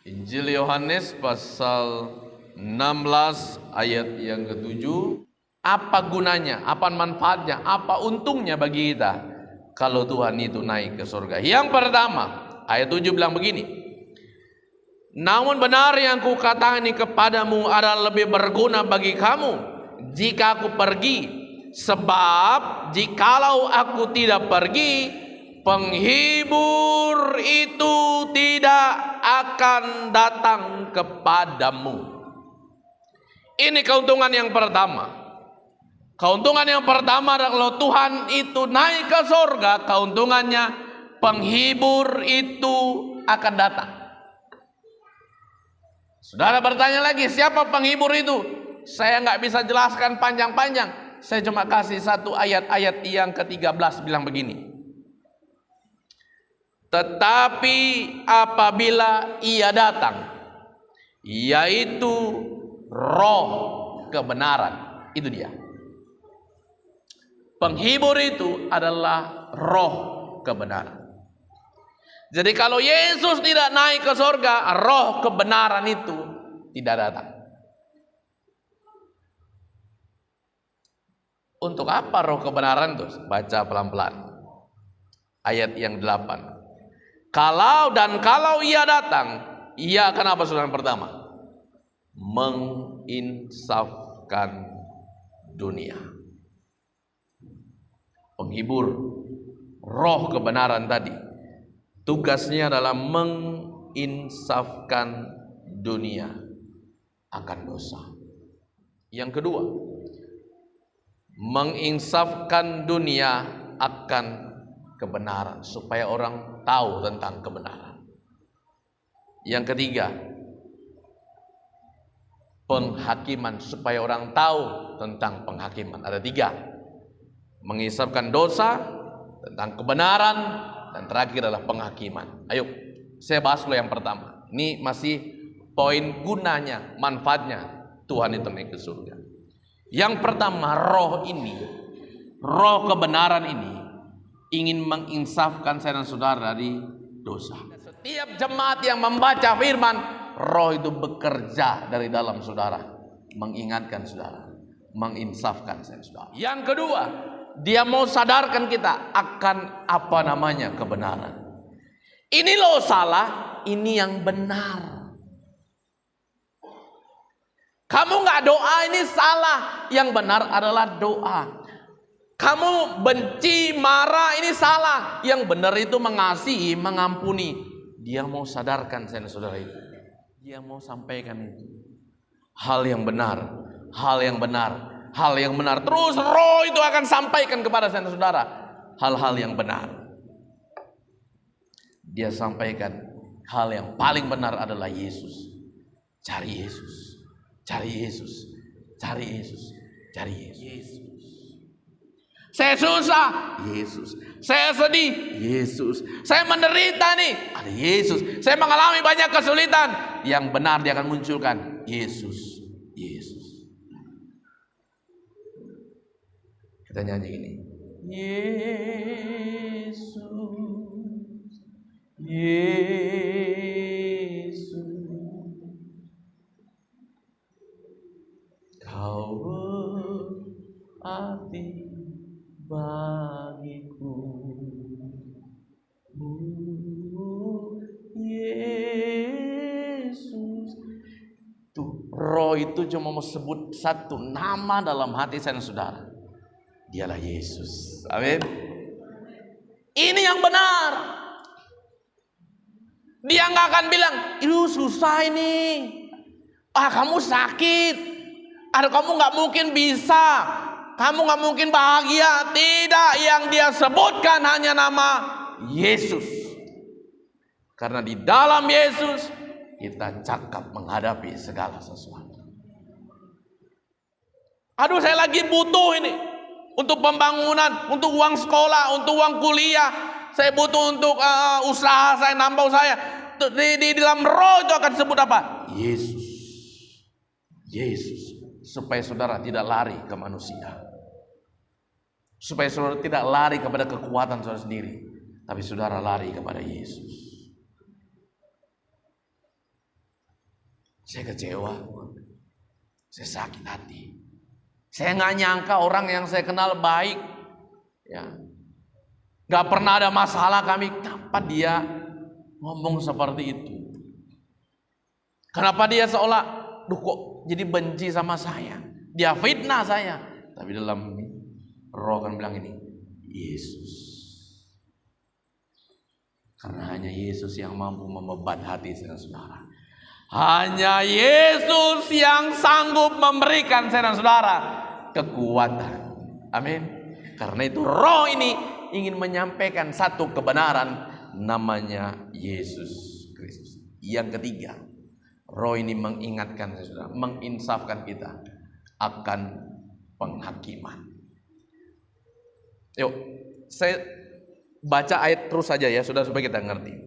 Injil Yohanes pasal 16 ayat yang ke-7. Apa gunanya, apa manfaatnya, apa untungnya bagi kita kalau Tuhan itu naik ke surga? Yang pertama, ayat 7 bilang begini. Namun benar yang kukatakan kepadamu adalah lebih berguna bagi kamu jika aku pergi. Sebab jikalau aku tidak pergi, penghibur itu tidak akan datang kepadamu. Ini keuntungan yang pertama. Keuntungan yang pertama adalah kalau Tuhan itu naik ke surga, keuntungannya penghibur itu akan datang. Saudara bertanya lagi, siapa penghibur itu? Saya nggak bisa jelaskan panjang-panjang. Saya cuma kasih satu ayat yang ke-13 bilang begini. Tetapi apabila ia datang, yaitu roh kebenaran, itu dia. Penghibur itu adalah roh kebenaran. Jadi kalau Yesus tidak naik ke surga, roh kebenaran itu tidak datang. Untuk apa roh kebenaran itu? Baca pelan-pelan. Ayat yang 8. Kalau ia datang, ia akan apa saudara pertama? Menginsafkan dunia. Penghibur roh kebenaran tadi tugasnya adalah menginsafkan dunia akan dosa. Yang kedua, menginsafkan dunia akan kebenaran supaya orang tahu tentang kebenaran. Yang ketiga, penghakiman supaya orang tahu tentang penghakiman. Ada 3. Menginsafkan dosa, tentang kebenaran, dan terakhir adalah penghakiman. Ayo, saya bahas dulu yang pertama. Ini masih poin gunanya, manfaatnya Tuhan itu naik ke surga. Yang pertama, roh ini, roh kebenaran ini ingin menginsafkan saya dan saudara dari dosa. Setiap jemaat yang membaca firman, roh itu bekerja dari dalam saudara, mengingatkan saudara, menginsafkan saya dan saudara. Yang kedua, dia mau sadarkan kita akan apa namanya kebenaran. Ini loh salah, ini yang benar. Kamu nggak doa ini salah, yang benar adalah doa. Kamu benci, marah ini salah, yang benar itu mengasihi, mengampuni. Dia mau sadarkan saya dan saudara itu. Dia mau sampaikan itu. Hal yang benar, hal yang benar. Hal yang benar. Terus roh itu akan sampaikan kepada saya dan saudara hal-hal yang benar. Dia sampaikan hal yang paling benar adalah Yesus. Cari Yesus. Cari Yesus. Cari Yesus. Cari Yesus. Saya susah, Yesus. Saya sedih, Yesus. Saya menderita nih, ada Yesus. Saya mengalami banyak kesulitan, yang benar dia akan munculkan Yesus. Yesus. Kita nyanyi ini. Yesus, Yesus, Kau berarti bagiku. Yesus. Tuh, roh itu cuma mau sebut satu nama dalam hati saya dan saudara. Dialah Yesus. Amin. Ini yang benar. Dia nggak akan bilang, itu susah ini. Kamu sakit. Kamu nggak mungkin bisa. Kamu nggak mungkin bahagia. Tidak, yang dia sebutkan hanya nama Yesus. Karena di dalam Yesus kita cakap menghadapi segala sesuatu. Aduh, saya lagi butuh ini. Untuk pembangunan, untuk uang sekolah, untuk uang kuliah. Saya butuh untuk usaha saya, nambah saya. Di dalam roh itu akan sebut apa? Yesus. Yesus. Supaya saudara tidak lari ke manusia. Supaya saudara tidak lari kepada kekuatan saudara sendiri. Tapi saudara lari kepada Yesus. Saya kecewa, saya sakit hati. Saya nggak nyangka orang yang saya kenal baik, ya, nggak pernah ada masalah kami. Kenapa dia ngomong seperti itu? Kenapa dia seolah, duh kok jadi benci sama saya? Dia fitnah saya. Tapi dalam roh kan bilang ini, Yesus. Karena hanya Yesus yang mampu membebat hati saudara. Hanya Yesus yang sanggup memberikan saudara kekuatan. Amin. Karena itu roh ini ingin menyampaikan satu kebenaran, namanya Yesus Kristus. Yang ketiga, roh ini mengingatkan saudara, menginsafkan kita akan penghakiman. Yuk, saya baca ayat terus saja ya, sudah supaya kita ngerti.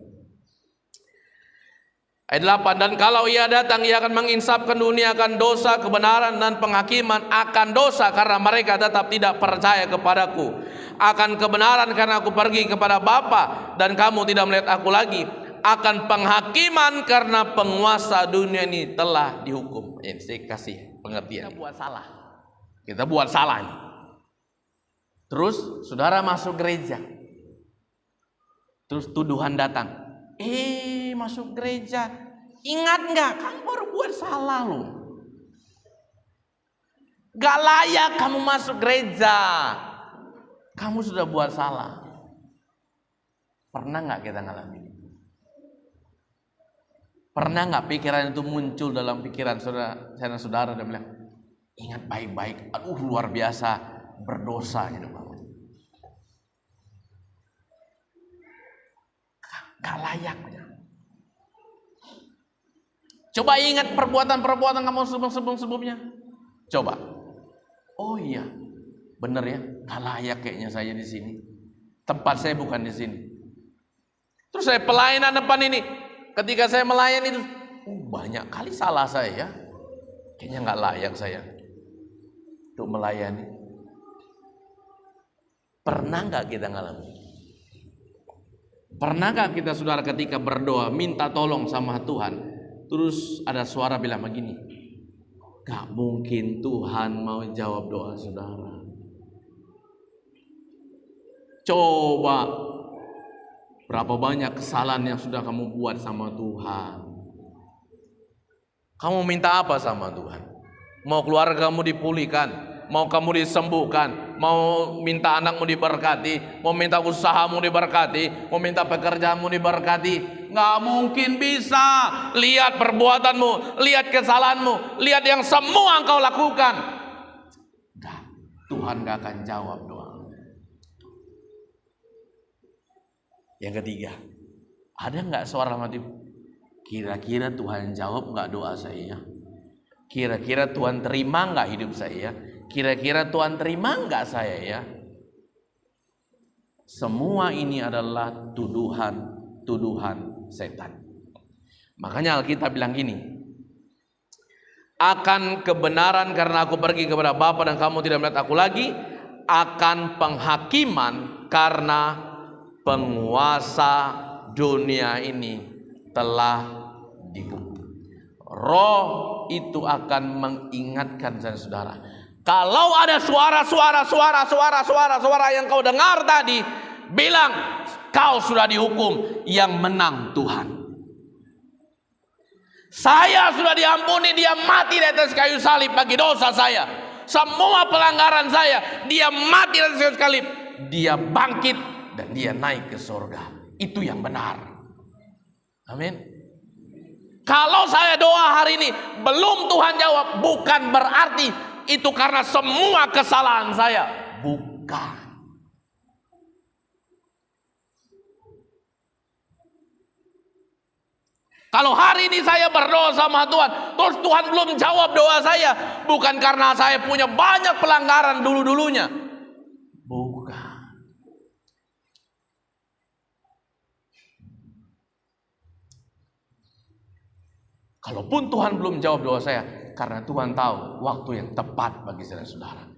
Ayat 8, dan kalau ia datang, ia akan menginsafkan dunia akan dosa, kebenaran, dan penghakiman. Akan dosa karena mereka tetap tidak percaya kepadaku. Akan kebenaran karena aku pergi kepada Bapa dan kamu tidak melihat aku lagi. Akan penghakiman karena penguasa dunia ini telah dihukum. Ini saya kasih pengertian. Kita buat salah. Kita buat salah nih. Terus saudara masuk gereja. Terus tuduhan datang. Masuk gereja. Ingat nggak? Kamu baru buat salah loh. Gak layak kamu masuk gereja. Kamu sudah buat salah. Pernah nggak kita ngalamin? Pernah nggak pikiran itu muncul dalam pikiran saudara dan bilang, ingat baik-baik. Aduh luar biasa berdosa hidup kamu. Gak layaknya. Coba ingat perbuatan-perbuatan kamu sebelum-sebelumnya. Coba. Oh iya, bener ya. Gak layak kayaknya saya di sini. Tempat saya bukan di sini. Terus saya pelayanan depan ini. Ketika saya melayani itu, banyak kali salah saya. Kayaknya gak layak saya untuk melayani. Pernah gak kita ngalamin? Pernahkah kita saudara ketika berdoa minta tolong sama Tuhan, terus ada suara bilang begini, gak mungkin Tuhan mau jawab doa saudara. Coba berapa banyak kesalahan yang sudah kamu buat sama Tuhan. Kamu minta apa sama Tuhan? Mau keluarga kamu dipulihkan, mau kamu disembuhkan, mau minta anakmu diberkati, mau minta usahamu diberkati, mau minta pekerjaanmu diberkati. Nggak mungkin bisa. Lihat perbuatanmu, lihat kesalahanmu, lihat yang semua engkau lakukan. Tuhan gak akan jawab doa. Yang ketiga, ada nggak suara hati? Kira-kira Tuhan jawab nggak doa saya? Kira-kira Tuhan terima nggak hidup saya? Kira-kira Tuhan terima nggak saya ya? Semua ini adalah tuduhan setan. Makanya Alkitab bilang gini, akan kebenaran karena aku pergi kepada Bapa dan kamu tidak melihat aku lagi. Akan penghakiman karena penguasa dunia ini telah dihukum. Roh itu akan mengingatkan saudara. Kalau ada suara yang kau dengar tadi, bilang kau sudah dihukum, yang menang Tuhan. Saya sudah diampuni, dia mati di atas kayu salib bagi dosa saya. Semua pelanggaran saya, dia mati di atas kayu salib. Dia bangkit dan dia naik ke surga. Itu yang benar. Amin. Kalau saya doa hari ini belum Tuhan jawab, bukan berarti itu karena semua kesalahan saya. Bukan. Kalau hari ini saya berdoa sama Tuhan, terus Tuhan belum jawab doa saya, bukan karena saya punya banyak pelanggaran dulu-dulunya. Bukan. Kalaupun Tuhan belum jawab doa saya, karena Tuhan tahu waktu yang tepat bagi saudara-saudara.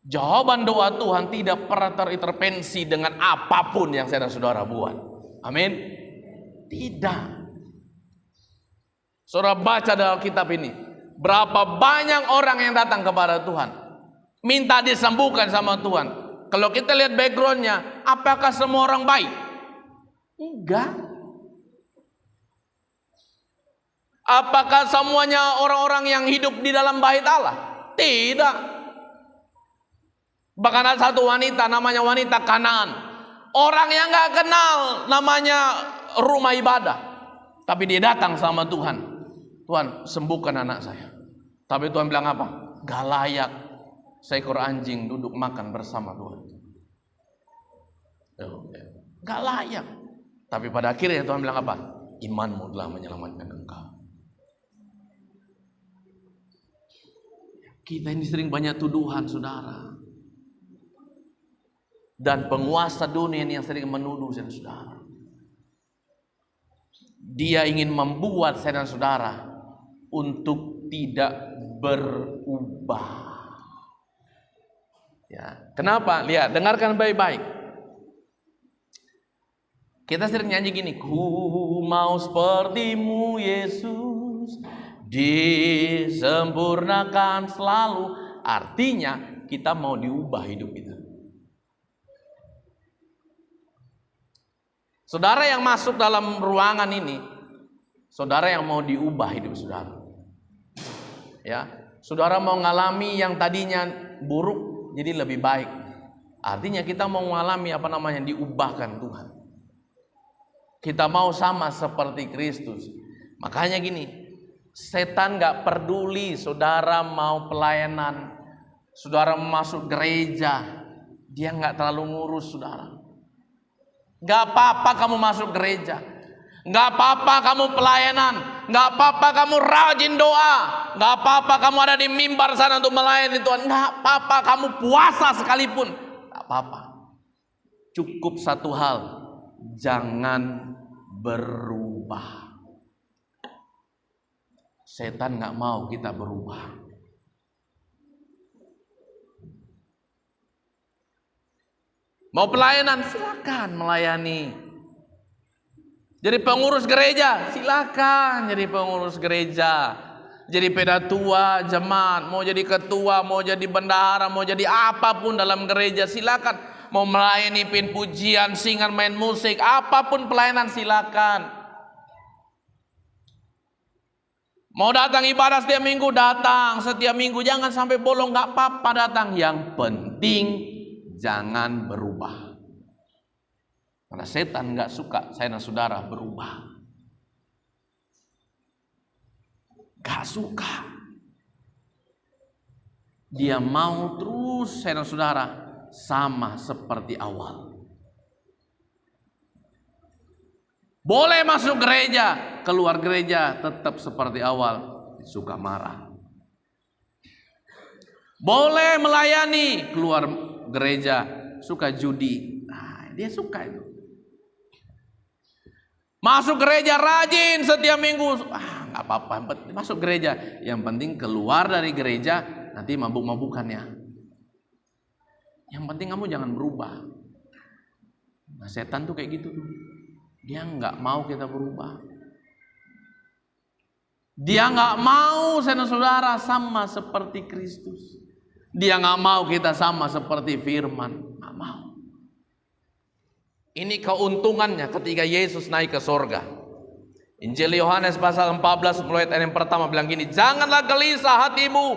Jawaban doa Tuhan tidak pernah terintervensi dengan apapun yang saudara-saudara buat. Amin. Tidak. Saudara baca dalam kitab ini, berapa banyak orang yang datang kepada Tuhan, minta disembuhkan sama Tuhan. Kalau kita lihat backgroundnya, apakah semua orang baik? Enggak. Apakah semuanya orang-orang yang hidup di dalam bait Allah? Tidak. Bahkan ada satu wanita, namanya wanita Kanaan. Orang yang gak kenal namanya rumah ibadah, tapi dia datang sama Tuhan. Tuhan, sembuhkan anak saya. Tapi Tuhan bilang apa? Gak layak seekor anjing duduk makan bersama Tuhan. Gak layak. Tapi pada akhirnya Tuhan bilang apa? Imanmu telah menyelamatkan engkau. Kita ini sering banyak tuduhan, saudara. Dan penguasa dunia ini yang sering menuduh saudara. Dia ingin membuat saya dan saudara untuk tidak berubah. Ya, kenapa? Lihat, dengarkan baik-baik. Kita sering nyanyi gini, ku mau sepertimu Yesus, disempurnakan selalu. Artinya kita mau diubah hidup itu. Saudara yang masuk dalam ruangan ini, saudara yang mau diubah hidup saudara. Ya, saudara mau mengalami yang tadinya buruk jadi lebih baik. Artinya kita mau mengalami diubahkan Tuhan. Kita mau sama seperti Kristus. Makanya gini, setan gak peduli saudara mau pelayanan, saudara masuk gereja, dia gak terlalu ngurus saudara. Gak apa-apa kamu masuk gereja, gak apa-apa kamu pelayanan, gak apa-apa kamu rajin doa, gak apa-apa kamu ada di mimbar sana untuk melayani Tuhan, gak apa-apa kamu puasa sekalipun, gak apa-apa. Cukup satu hal, jangan berubah. Setan gak mau kita berubah. Mau pelayanan, silakan melayani. Jadi pengurus gereja, silakan jadi pengurus gereja. Jadi pedatua, jemaat, mau jadi ketua, mau jadi bendahara, mau jadi apapun dalam gereja, silakan. Mau melayani pin pujian, singan, main musik, apapun pelayanan silakan. Mau datang ibadah setiap minggu, datang setiap minggu, jangan sampai bolong, nggak apa-apa datang. Yang penting jangan berubah. Karena setan nggak suka saya dan saudara berubah. Gak suka. Dia mau terus saya dan saudara sama seperti awal. Boleh masuk gereja, keluar gereja tetap seperti awal, suka marah. Boleh melayani, keluar gereja suka judi. Nah, dia suka itu. Masuk gereja rajin setiap minggu, nggak apa-apa, masuk gereja. Yang penting keluar dari gereja nanti mabuk-mabukannya. Yang penting kamu jangan berubah. Nah, setan tuh kayak gitu tuh. Dia nggak mau kita berubah. Dia nggak mau saudara sama seperti Kristus. Dia nggak mau kita sama seperti firman. Nggak mau. Ini keuntungannya ketika Yesus naik ke sorga. Injil Yohanes pasal 14 mulai ayat yang pertama bilang gini, janganlah gelisah hatimu,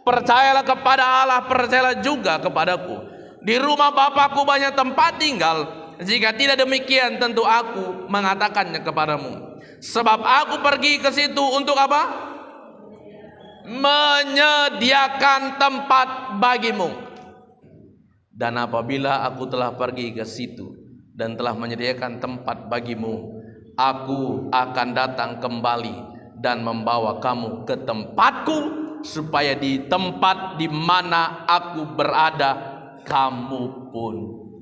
percayalah kepada Allah, percayalah juga kepadaku. Di rumah Bapakku banyak tempat tinggal, jika tidak demikian tentu aku mengatakannya kepadamu. Sebab aku pergi ke situ untuk apa? Menyediakan tempat bagimu. Dan apabila aku telah pergi ke situ dan telah menyediakan tempat bagimu, aku akan datang kembali dan membawa kamu ke tempatku, supaya di tempat di mana aku berada, kamu pun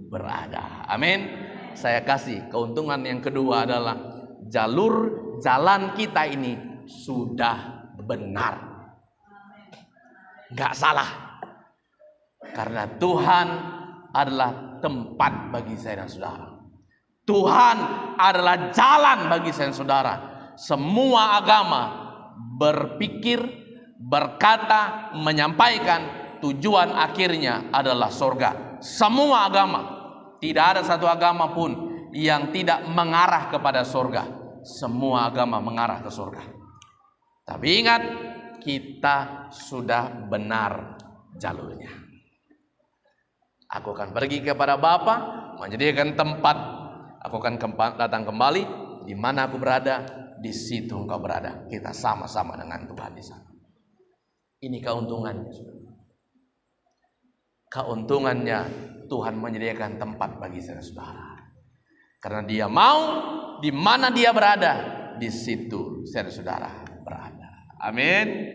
berada. Amin. Saya kasih keuntungan yang kedua adalah jalan kita ini sudah benar, nggak salah, karena Tuhan adalah tempat bagi saya dan saudara. Tuhan adalah jalan bagi saya dan saudara. Semua agama berpikir, berkata, menyampaikan, tujuan akhirnya adalah surga. Semua agama, tidak ada satu agama pun yang tidak mengarah kepada surga. Semua agama mengarah ke surga. Tapi ingat, kita sudah benar jalurnya. Aku akan pergi kepada Bapa, menyediakan tempat. Aku akan datang kembali. Di mana aku berada, di situ engkau berada. Kita sama-sama dengan Tuhan di sana. Ini keuntungannya. Keuntungannya Tuhan menyediakan tempat bagi saudara-saudara. Karena Dia mau, di mana Dia berada, di situ saudara-saudara berada. Amin.